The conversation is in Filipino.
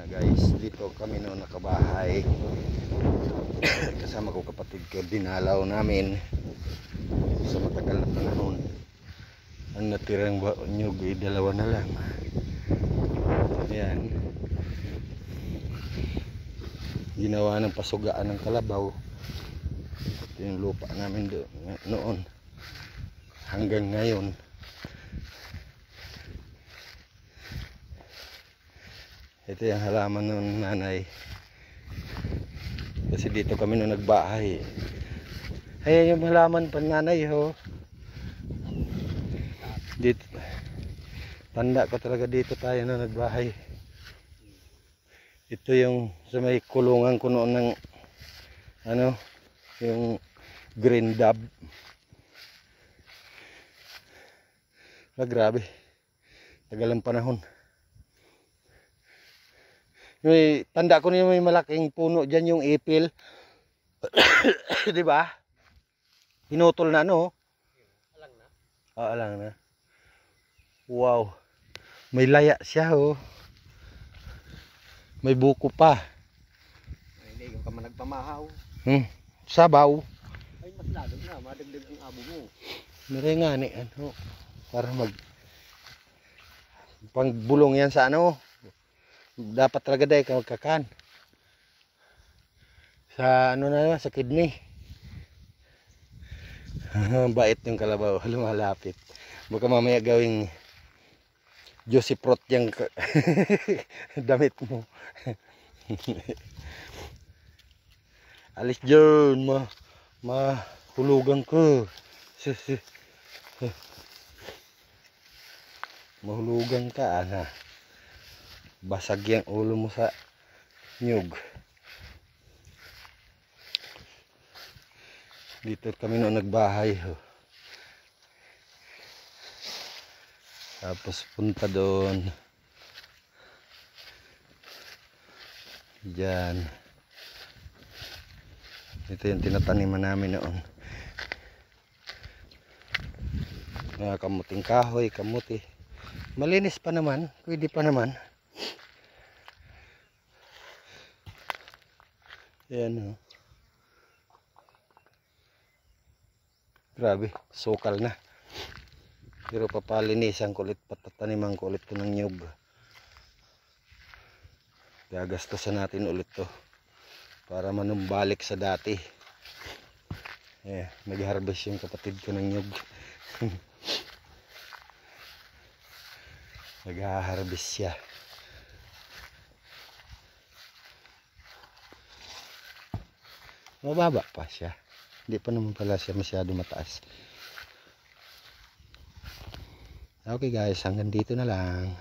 Guys, dito kami noon nakabahay. Kasama ko kapatid ko, dinalaw namin sa matagal na panahon. Ang natirang nyug ay dalawa na lang. Ayan, ginawa ng pasugaan ng kalabaw. Ito yung lupa namin noon hanggang ngayon. Ito yung halaman ng nanay. Kasi dito kami nung nagbahay. Ayan yung halaman pa nanay ho. Dito. Tanda ko talaga dito tayo nung nagbahay. Ito yung sa may kulungan ko noon ng ano, yung green dab. Grabe. Tagal ang panahon. May tanda ko niyo may malaking puno diyan yung ipil. 'Di ba? Pinutol na no? Alang na. Ah, alang na. Wow. May laya siya oh. May buko pa. Ay, hindi ka man nagpamahaw. Sabaw. Ay, mas lalo na, madagdag ang abo mo. Mere nga ni ano para pangbulong yan sa ano. Dapat talaga dahil ka magkakan sa ano na sa kidney. Bait yung kalabaw, lumalapit. Baka mamaya gawing juicy fruit yung damit mo. Alis dyan, mahulugan ko. Mahulugan ka, ana. Basag yung ulo mo sa nyug. Dito kami noon nagbahay ho. Tapos punta doon. Diyan. Ito yung tinataniman namin noon. Mga kamuting kahoy, kamuti. Malinis pa naman, pwede pa naman. Ayan o. Grabe, sukal na. Pero papalinisan ko ulit, patataniman ko ulit ko ng nyug. Gagastasan natin ulit to para manumbalik sa dati. Nag-harvest yung kapatid ko ng nyug. Nag-harvest siya. Mababa pa siya. Hindi pa naman pala siya masyado mataas. Okay guys, hanggang dito na lang.